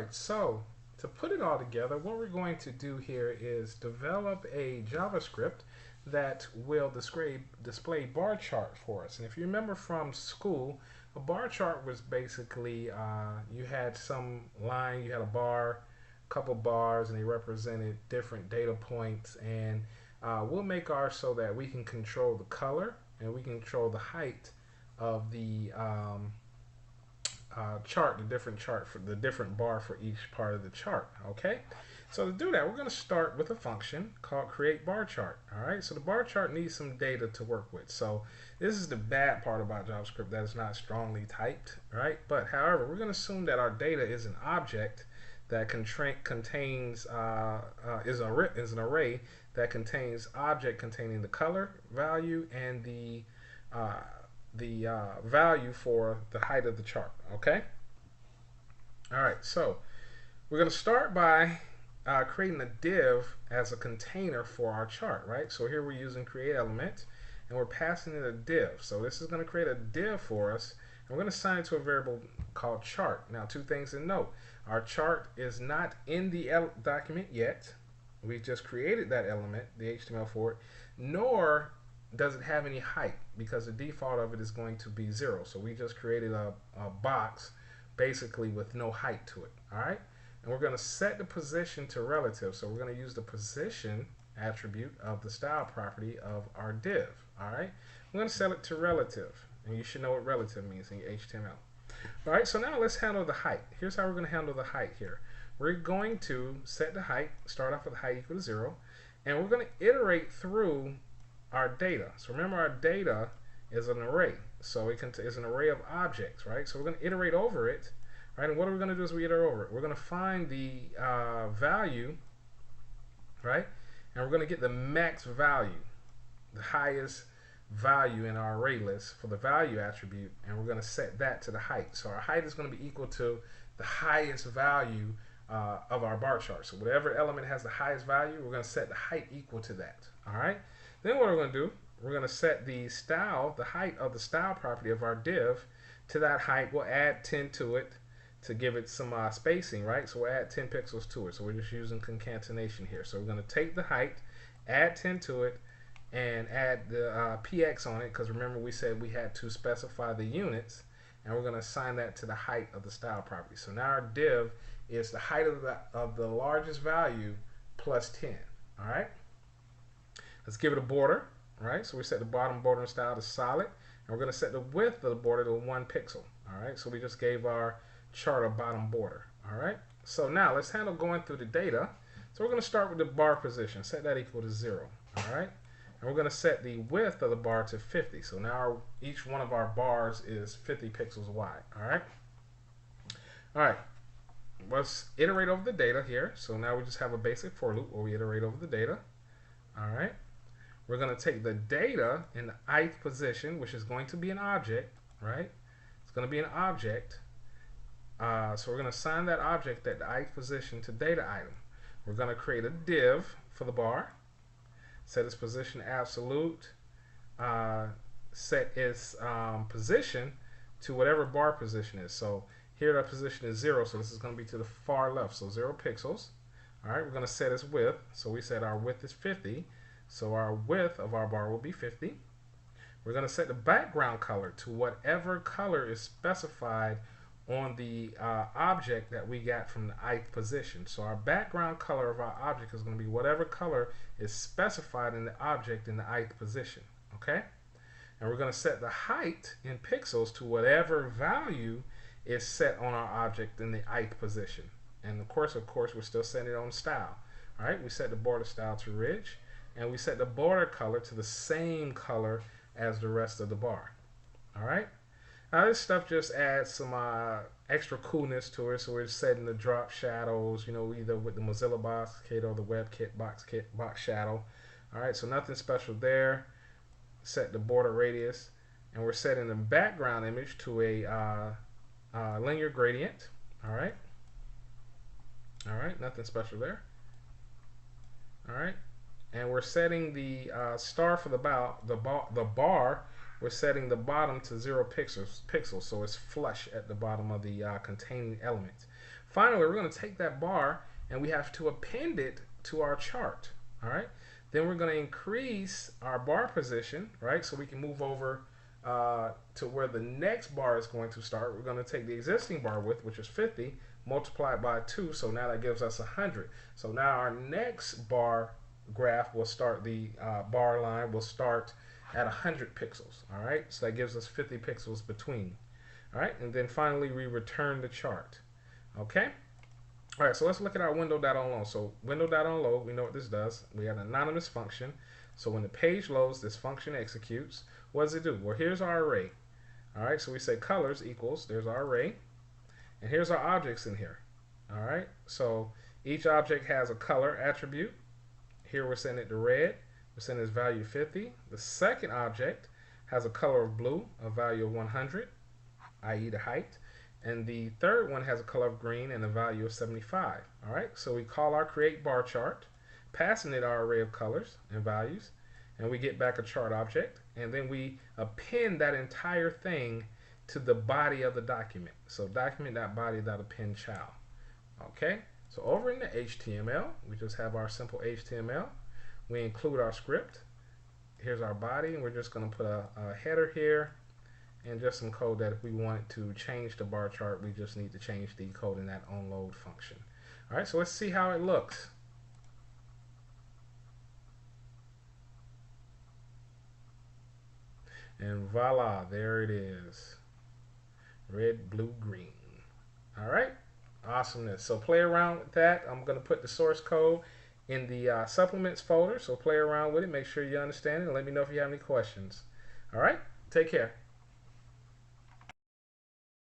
Alright, so to put it all together, what we're going to do here is develop a JavaScript that will display bar chart for us. And if you remember from school, a bar chart was basically you had some line, you had a bar, a couple bars, and they represented different data points. And we'll make ours so that we can control the color and we can control the height of the chart, the different chart for the different bar for each part of the chart. Okay, so to do that, we're going to start with a function called create bar chart. All right, so the bar chart needs some data to work with. So this is the bad part about JavaScript, that is not strongly typed, right? But however, we're going to assume that our data is an object that contains is an array that contains object containing the color value and the value for the height of the chart. Okay. All right. So we're going to start by creating a div as a container for our chart. Right. So here we're using create element, and we're passing it a div. So this is going to create a div for us, and we're going to assign it to a variable called chart. Now, two things to note: our chart is not in the document yet. We just created that element, the HTML for it, nor does it have any height, because the default of it is going to be 0. So we just created a box basically with no height to it. All right, and we're going to set the position to relative. So we're going to use the position attribute of the style property of our div. All right, I'm going to set it to relative, and you should know what relative means in your HTML. All right, so now let's handle the height. Here's how we're going to handle the height here. We're going to set the height, start off with height equal to 0, and we're going to iterate through our data. So remember, our data is an array, so it is an array of objects, right? So we're going to iterate over it, right? And what are we going to do as we iterate over it? We're going to find the value, right? And we're going to get the max value, the highest value in our array list for the value attribute, and we're going to set that to the height. So our height is going to be equal to the highest value of our bar chart. So whatever element has the highest value, we're going to set the height equal to that. All right. Then what we're going to do, we're going to set the style, the height of the style property of our div to that height. We'll add 10 to it to give it some spacing, right? So we'll add 10 pixels to it. So we're just using concatenation here. So we're going to take the height, add 10 to it, and add the px on it, because remember we said we had to specify the units, and we're going to assign that to the height of the style property. So now our div is the height of the largest value plus 10. All right. Let's give it a border, right? So we set the bottom border style to solid, and we're going to set the width of the border to 1 pixel. All right. So we just gave our chart a bottom border. All right. So now let's handle going through the data. So we're going to start with the bar position. Set that equal to 0. All right. And we're going to set the width of the bar to 50. So now each one of our bars is 50 pixels wide. All right. All right. Let's iterate over the data here. So now we just have a basic for loop where we iterate over the data. All right. We're going to take the data in the ith position, which is going to be an object, right? It's going to be an object. So we're going to assign that object at the ith position to data item. We're going to create a div for the bar, set its position absolute, set its position to whatever bar position is. So here the position is 0, so this is going to be to the far left, so 0 pixels. All right, we're going to set its width. So we said our width is 50. So our width of our bar will be 50. We're going to set the background color to whatever color is specified on the object that we got from the ith position. So our background color of our object is going to be whatever color is specified in the object in the ith position. Okay? And we're going to set the height in pixels to whatever value is set on our object in the ith position. And of course, we're still setting it on style. All right, we set the border style to rich, and we set the border color to the same color as the rest of the bar. All right. Now this stuff just adds some extra coolness to it. So we're setting the drop shadows, you know, either with the Mozilla Box Kit or the WebKit box shadow. All right. So nothing special there. Set the border radius, and we're setting the background image to a linear gradient. All right. All right, nothing special there. All right, and we're setting the star for the bar. We're setting the bottom to 0 pixels, so it's flush at the bottom of the containing element. Finally, we're going to take that bar and we have to append it to our chart. All right. Then we're going to increase our bar position, right? So we can move over to where the next bar is going to start. We're going to take the existing bar width, which is 50, multiply it by 2. So now that gives us 100. So now our next bar graph will start, the bar line will start at 100 pixels. All right. So that gives us 50 pixels between. All right. And then finally, we return the chart. Okay. All right, so let's look at our window.onload. So window.onload, we know what this does. We have an anonymous function. So when the page loads, this function executes. What does it do? Well, here's our array. All right, so we say colors equals, there's our array. And here's our objects in here. All right, so each object has a color attribute. Here we're setting it to red. We're setting its value 50. The second object has a color of blue, a value of 100, i.e. the height. And the third one has a color of green and a value of 75. All right, so we call our create bar chart, passing it our array of colors and values, and we get back a chart object, and then we append that entire thing to the body of the document. So document.body.append child. Okay, so over in the HTML, we just have our simple HTML. We include our script. Here's our body, and we're just going to put a header here. And just some code that if we wanted to change the bar chart, we just need to change the code in that onload function. All right, so let's see how it looks. And voila, there it is. Red, blue, green. All right, awesomeness. So play around with that. I'm going to put the source code in the supplements folder. So play around with it. Make sure you understand it and let me know if you have any questions. All right, take care.